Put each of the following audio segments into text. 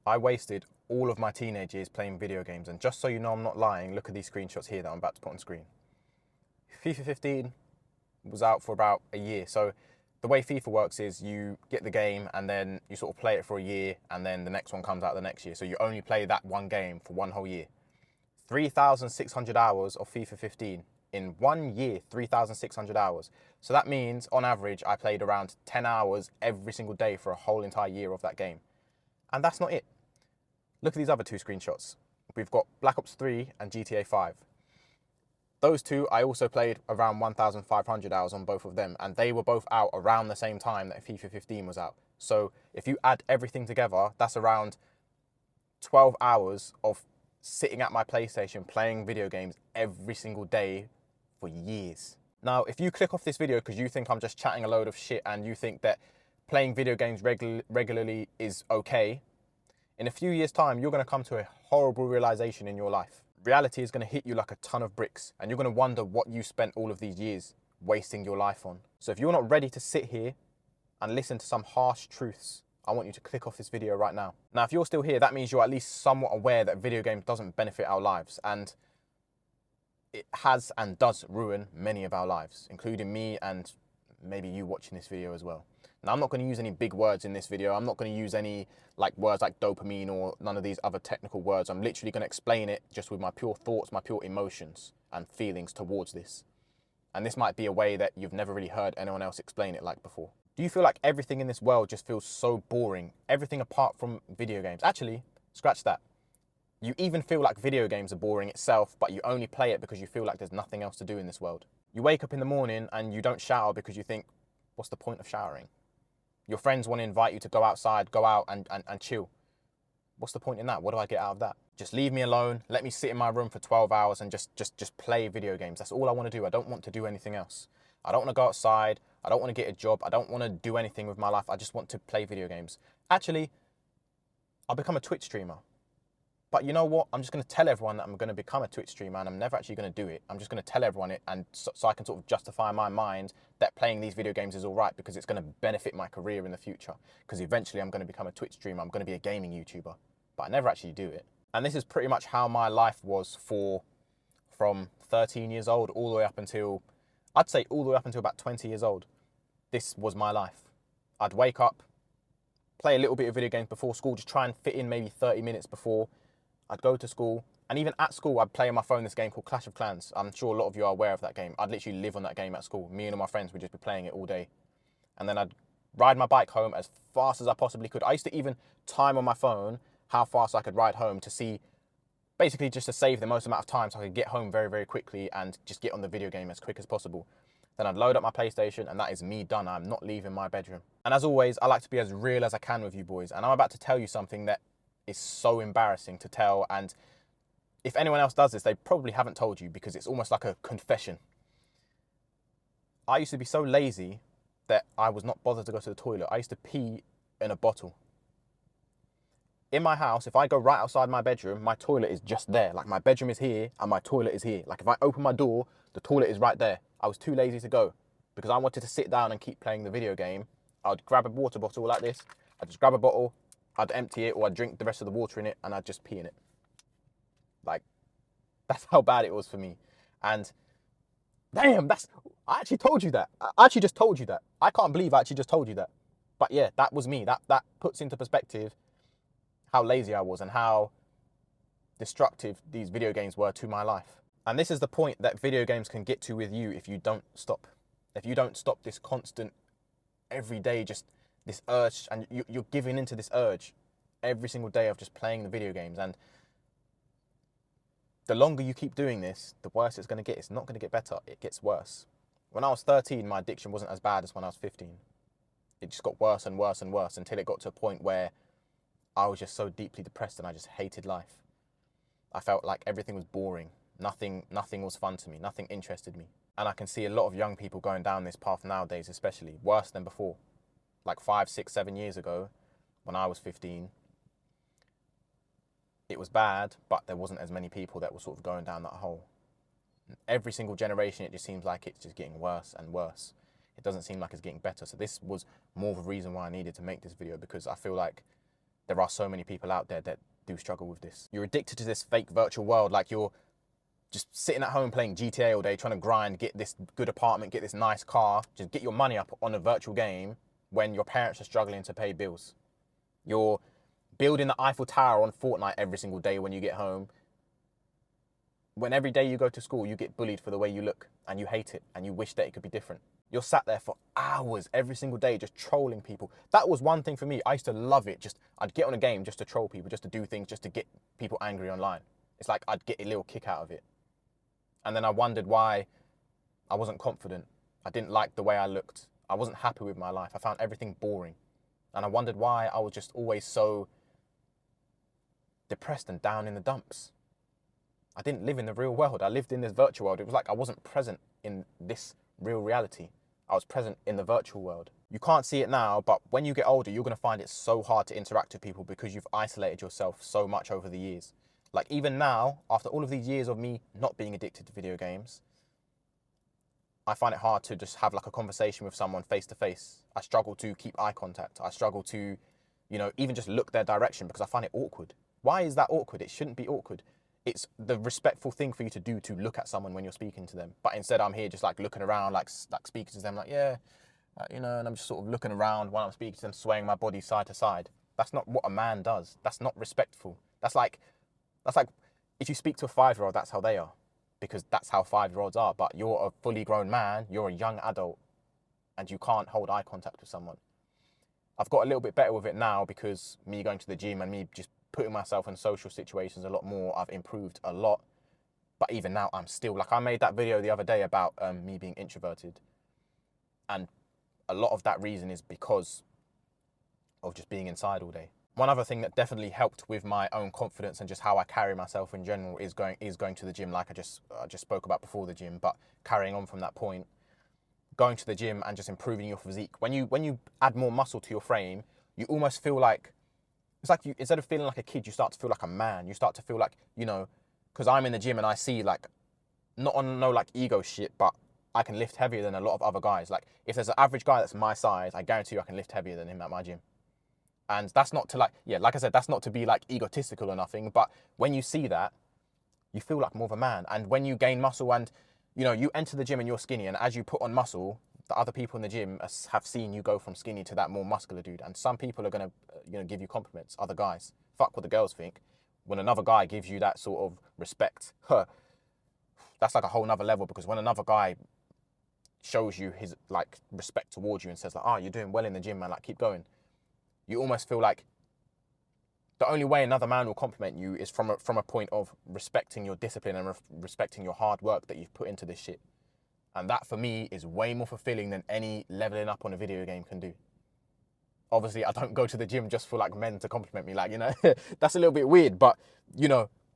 I wasted all of my teenage years playing video games, and just so you know I'm not lying, look at these screenshots here that I'm about to put on screen. FIFA 15 was out for about a year. So the way FIFA works is you get the game and then you sort of play it for a year and then the next one comes out the next year. So you only play that one game for one whole year. 3,600 hours of FIFA 15 in 1 year, 3,600 hours. So that means on average, I played around 10 hours every single day for a whole entire year of that game. And that's not it. Look at these other two screenshots. We've got Black Ops 3 and GTA 5. Those two, I also played around 1,500 hours on both of them, and they were both out around the same time that FIFA 15 was out. So if you add everything together, that's around 12 hours of sitting at my PlayStation playing video games every single day for years. Now, if you click off this video because you think I'm just chatting a load of shit and you think that playing video games regularly is okay, in a few years' time, you're going to come to a horrible realization in your life. Reality is going to hit you like a ton of bricks, and you're going to wonder what you spent all of these years wasting your life on. So if you're not ready to sit here and listen to some harsh truths, I want you to click off this video right now. Now, if you're still here, that means you're at least somewhat aware that video games doesn't benefit our lives, and it has and does ruin many of our lives, including me and maybe you watching this video as well. Now, I'm not going to use any big words in this video. I'm not going to use any words like dopamine or none of these other technical words. I'm literally going to explain it just with my pure thoughts, my pure emotions and feelings towards this. And this might be a way that you've never really heard anyone else explain it like before. Do you feel like everything in this world just feels so boring? Everything apart from video games? Actually, scratch that. You even feel like video games are boring itself, but you only play it because you feel like there's nothing else to do in this world. You wake up in the morning and you don't shower because you think, what's the point of showering? Your friends want to invite you to go outside, go out and chill. What's the point in that? What do I get out of that? Just leave me alone. Let me sit in my room for 12 hours and just play video games. That's all I want to do. I don't want to do anything else. I don't want to go outside. I don't want to get a job. I don't want to do anything with my life. I just want to play video games. Actually, I'll become a Twitch streamer. But you know what? I'm just going to tell everyone that I'm going to become a Twitch streamer and I'm never actually going to do it. I'm just going to tell everyone it, and so I can sort of justify in my mind that playing these video games is all right because it's going to benefit my career in the future. Because eventually I'm going to become a Twitch streamer. I'm going to be a gaming YouTuber. But I never actually do it. And this is pretty much how my life was from 13 years old all the way up until, I'd say all the way up until about 20 years old. This was my life. I'd wake up, play a little bit of video games before school, just try and fit in maybe 30 minutes before. I'd go to school, and even at school, I'd play on my phone this game called Clash of Clans. I'm sure a lot of you are aware of that game. I'd literally live on that game at school. Me and all my friends would just be playing it all day. And then I'd ride my bike home as fast as I possibly could. I used to even time on my phone how fast I could ride home to see, basically just to save the most amount of time so I could get home very, very quickly and just get on the video game as quick as possible. Then I'd load up my PlayStation, and that is me done. I'm not leaving my bedroom. And as always, I like to be as real as I can with you boys. And I'm about to tell you something that is so embarrassing to tell, and if anyone else does this, they probably haven't told you because it's almost like a confession. I used to be so lazy that I was not bothered to go to the toilet. I used to pee in a bottle. In my house, if I go right outside my bedroom, my toilet is just there. Like, my bedroom is here and my toilet is here. Like, if I open my door, the toilet is right there. I was too lazy to go because I wanted to sit down and keep playing the video game. I'd grab a water bottle like this. I'd just grab a bottle, I'd empty it, or I'd drink the rest of the water in it, and I'd just pee in it. Like, that's how bad it was for me. And damn, I actually told you that. I actually just told you that. I can't believe I actually just told you that. But yeah, that was me. That puts into perspective how lazy I was and how destructive these video games were to my life. And this is the point that video games can get to with you if you don't stop. If you don't stop this constant, every day, just this urge, and you're giving into this urge every single day of just playing the video games. And the longer you keep doing this, the worse it's going to get. It's not going to get better. It gets worse. When I was 13, my addiction wasn't as bad as when I was 15. It just got worse and worse and worse until it got to a point where I was just so deeply depressed and I just hated life. I felt like everything was boring. Nothing was fun to me. Nothing interested me. And I can see a lot of young people going down this path nowadays, especially worse than before. Like 5, 6, 7 years ago, when I was 15, it was bad, but there wasn't as many people that were sort of going down that hole. Every single generation, it just seems like it's just getting worse and worse. It doesn't seem like it's getting better. So this was more of a reason why I needed to make this video, because I feel like there are so many people out there that do struggle with this. You're addicted to this fake virtual world, like you're just sitting at home playing GTA all day, trying to grind, get this good apartment, get this nice car, just get your money up on a virtual game when your parents are struggling to pay bills. You're building the Eiffel Tower on Fortnite every single day when you get home. When every day you go to school, you get bullied for the way you look and you hate it and you wish that it could be different. You're sat there for hours every single day just trolling people. That was one thing for me. I used to love it. I'd get on a game just to troll people, just to do things, just to get people angry online. It's like I'd get a little kick out of it. And then I wondered why I wasn't confident. I didn't like the way I looked. I wasn't happy with my life. I found everything boring. And I wondered why I was just always so depressed and down in the dumps. I didn't live in the real world. I lived in this virtual world. It was like I wasn't present in this real reality. I was present in the virtual world. You can't see it now, but when you get older, you're going to find it so hard to interact with people because you've isolated yourself so much over the years. Like even now, after all of these years of me not being addicted to video games, I find it hard to just have like a conversation with someone face to face. I struggle to keep eye contact. I struggle to, even just look their direction because I find it awkward. Why is that awkward? It shouldn't be awkward. It's the respectful thing for you to do to look at someone when you're speaking to them. But instead I'm here just like looking around, like speaking to them like, yeah, and I'm just sort of looking around while I'm speaking to them, swaying my body side to side. That's not what a man does. That's not respectful. That's like if you speak to a 5-year-old, that's how they are. Because that's how 5-year-olds are. But you're a fully grown man, you're a young adult, and you can't hold eye contact with someone. I've got a little bit better with it now because me going to the gym and me just putting myself in social situations a lot more, I've improved a lot. But even now, I'm still, like I made that video the other day about me being introverted. And a lot of that reason is because of just being inside all day. One other thing that definitely helped with my own confidence and just how I carry myself in general is going to the gym, like I just spoke about before the gym, but carrying on from that point, going to the gym and just improving your physique. When you add more muscle to your frame, you almost feel like, it's like you, instead of feeling like a kid, you start to feel like a man. You start to feel like, because I'm in the gym and I see like, not on no like ego shit, but I can lift heavier than a lot of other guys. Like if there's an average guy that's my size, I guarantee you I can lift heavier than him at my gym. And that's not to like I said, that's not to be like egotistical or nothing, but when you see that, you feel like more of a man. And when you gain muscle and, you enter the gym and you're skinny, and as you put on muscle, the other people in the gym have seen you go from skinny to that more muscular dude. And some people are going to, give you compliments, other guys. Fuck what the girls think. When another guy gives you that sort of respect, that's like a whole nother level, because when another guy shows you his like respect towards you and says like, oh, you're doing well in the gym, man, like keep going. You almost feel like the only way another man will compliment you is from a point of respecting your discipline and respecting your hard work that you've put into this shit. And that for me is way more fulfilling than any leveling up on a video game can do. Obviously, I don't go to the gym just for like men to compliment me, like, that's a little bit weird, but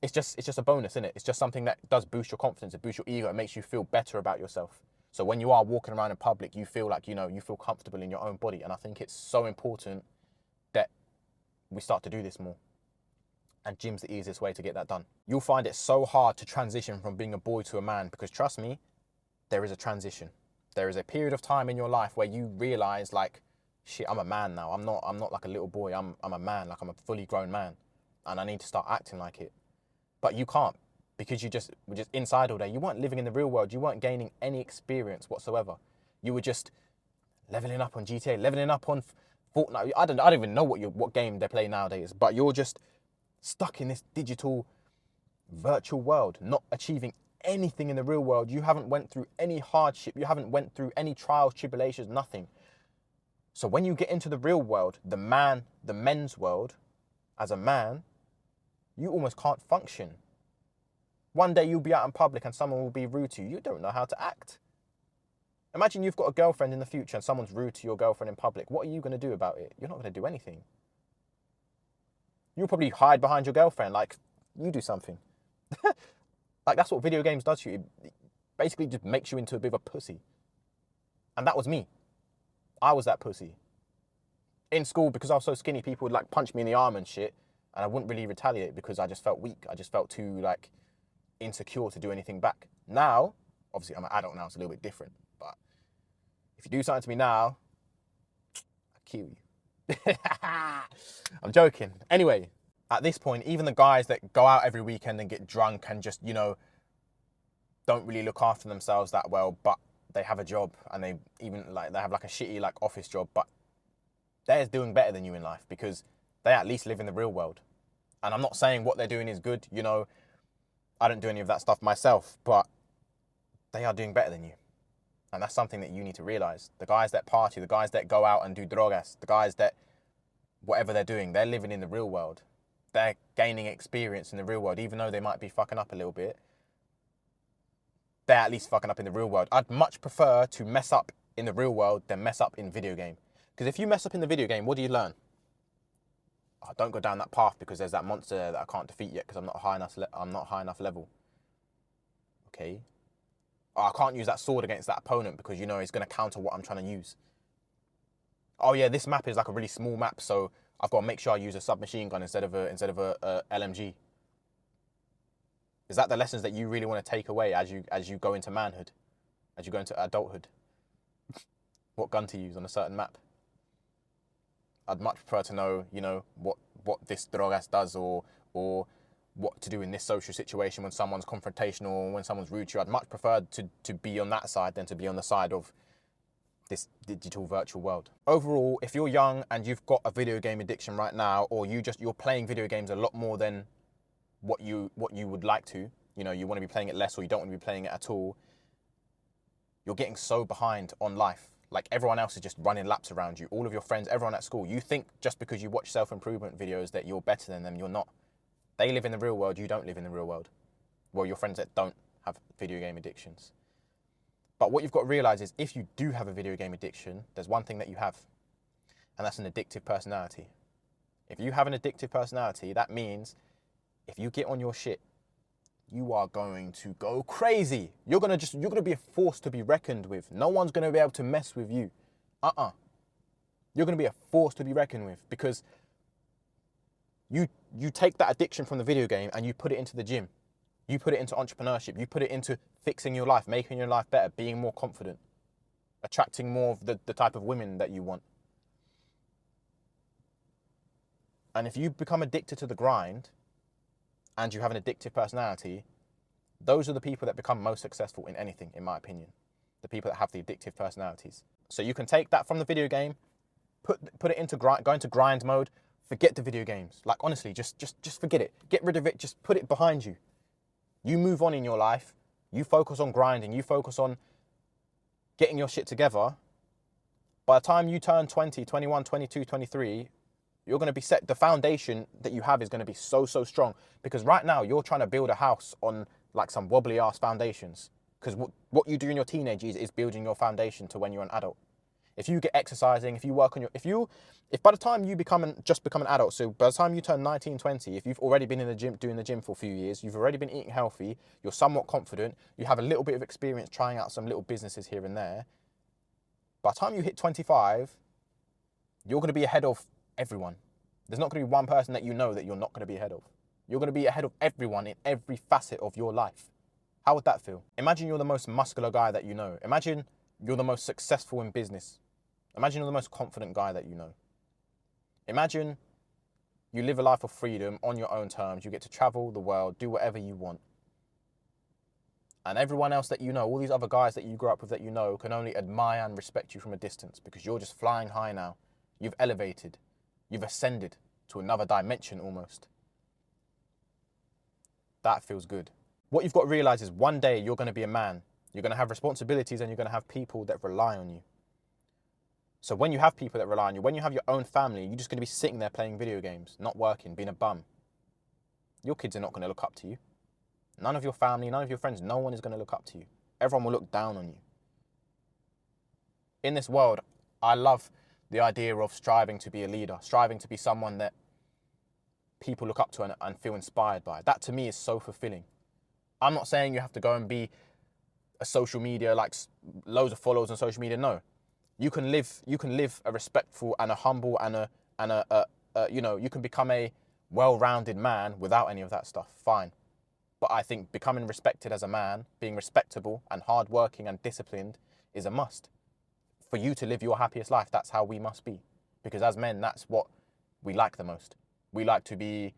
it's just a bonus, isn't it? It's just something that does boost your confidence, it boosts your ego, it makes you feel better about yourself. So when you are walking around in public, you feel like, you feel comfortable in your own body. And I think it's so important that we start to do this more. And gym's the easiest way to get that done. You'll find it so hard to transition from being a boy to a man, because trust me, there is a transition. There is a period of time in your life where you realize like, shit, I'm a man now. I'm not like a little boy. I'm a man, like I'm a fully grown man, and I need to start acting like it. But you can't, because you were just inside all day. You weren't living in the real world. You weren't gaining any experience whatsoever. You were just leveling up on GTA, leveling up on Fortnite. I don't even know what game they play nowadays, but you're just stuck in this digital virtual world, not achieving anything in the real world. You haven't went through any hardship. You haven't went through any trials, tribulations, nothing. So when you get into the real world, the men's world, as a man, you almost can't function. One day you'll be out in public and someone will be rude to you. You don't know how to act. Imagine you've got a girlfriend in the future and someone's rude to your girlfriend in public. What are you going to do about it? You're not going to do anything. You'll probably hide behind your girlfriend, like, you do something. Like, that's what video games does to you. It basically just makes you into a bit of a pussy. And that was me. I was that pussy. In school, because I was so skinny, people would like punch me in the arm and shit, and I wouldn't really retaliate because I just felt weak. I just felt too like insecure to do anything back. Now, obviously I'm an adult now, it's a little bit different, but if you do something to me now, I'll kill you. I'm joking. Anyway, at this point, even the guys that go out every weekend and get drunk and just, don't really look after themselves that well, but they have a job and they have like a shitty like office job, but they're doing better than you in life because they at least live in the real world. And I'm not saying what they're doing is good, I don't do any of that stuff myself, but they are doing better than you. And that's something that you need to realize. The guys that party, the guys that go out and do drogas, the guys that, whatever they're doing, they're living in the real world. They're gaining experience in the real world, even though they might be fucking up a little bit. They're at least fucking up in the real world. I'd much prefer to mess up in the real world than mess up in video game. Because if you mess up in the video game, what do you learn? Oh, don't go down that path because there's that monster there that I can't defeat yet because I'm not high enough level. Okay. Oh, I can't use that sword against that opponent because it's going to counter what I'm trying to use. Oh yeah, this map is like a really small map, so I've got to make sure I use a submachine gun instead of a LMG. Is that the lessons that you really want to take away as you go into manhood, as you go into adulthood? What gun to use on a certain map? I'd much prefer to know, what this drogas does or what to do in this social situation when someone's confrontational or when someone's rude to you. I'd much prefer to be on that side than to be on the side of this digital virtual world. Overall, if you're young and you've got a video game addiction right now, or you're playing video games a lot more than what you would like to, you want to be playing it less or you don't want to be playing it at all, you're getting so behind on life. Like everyone else is just running laps around you. All of your friends, everyone at school, you think just because you watch self-improvement videos that you're better than them. You're not. They live in the real world. You don't live in the real world. Well, your friends that don't have video game addictions. But what you've got to realize is if you do have a video game addiction, there's one thing that you have, and that's an addictive personality. If you have an addictive personality, that means if you get on your shit, you are going to go crazy. You're going to be a force to be reckoned with. No one's going to be able to mess with you. You're going to be a force to be reckoned with because you take that addiction from the video game and you put it into the gym. You put it into entrepreneurship. You put it into fixing your life, making your life better, being more confident, attracting more of the type of women that you want. And if you become addicted to the grind and you have an addictive personality, those are the people that become most successful in anything, in my opinion. The people that have the addictive personalities. So you can take that from the video game, put it into go into grind mode, forget the video games. Like honestly, just forget it. Get rid of it, just put it behind you. You move on in your life, you focus on grinding, you focus on getting your shit together. By the time you turn 20, 21, 22, 23, you're going to be set. The foundation that you have is going to be so strong. Because right now, you're trying to build a house on like some wobbly ass foundations. Because what you do in your teenage years is building your foundation to when you're an adult. If you get exercising, if you work on if by the time you become an adult, so by the time you turn 19, 20, if you've already been in the gym, doing the gym for a few years, you've already been eating healthy, you're somewhat confident, you have a little bit of experience trying out some little businesses here and there, by the time you hit 25, you're going to be ahead of everyone. There's not going to be one person that you know that you're not going to be ahead of. You're going to be ahead of everyone in every facet of your life. How would that feel? Imagine you're the most muscular guy that you know. Imagine you're the most successful in business. Imagine you're the most confident guy that you know. Imagine you live a life of freedom on your own terms. You get to travel the world, do whatever you want. And everyone else that you know, all these other guys that you grew up with that you know, can only admire and respect you from a distance because you're just flying high now. You've elevated. You've ascended to another dimension almost. That feels good. What you've got to realize is one day you're going to be a man. You're going to have responsibilities and you're going to have people that rely on you. So when you have people that rely on you, when you have your own family, you're just going to be sitting there playing video games, not working, being a bum. Your kids are not going to look up to you. None of your family, none of your friends, no one is going to look up to you. Everyone will look down on you. In this world, I love the idea of striving to be a leader, striving to be someone that people look up to and feel inspired by. That to me is so fulfilling. I'm not saying you have to go and be a social media, like loads of followers on social media. No, you can live a respectful and a humble and you can become a well-rounded man without any of that stuff. Fine. But I think becoming respected as a man, being respectable and hardworking and disciplined is a must. For you to live your happiest life, that's how we must be. Because as men, that's what we like the most. We like to be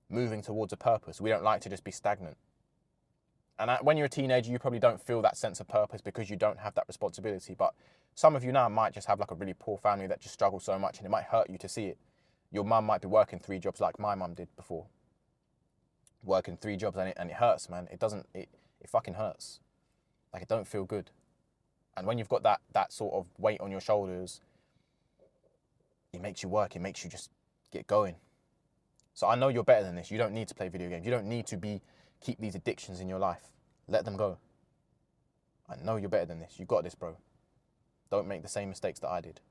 moving towards a purpose. We don't like to just be stagnant. And when you're a teenager, you probably don't feel that sense of purpose because you don't have that responsibility. But some of you now might just have like a really poor family that just struggles so much, and it might hurt you to see it. Your mum might be working 3 jobs like my mum did before. Working 3 jobs, and it hurts, man. It fucking hurts. Like, it don't feel good. And when you've got that sort of weight on your shoulders, it makes you work. It makes you just get going. So I know you're better than this. You don't need to play video games. You don't need to keep these addictions in your life. Let them go. I know you're better than this. You got this, bro. Don't make the same mistakes that I did.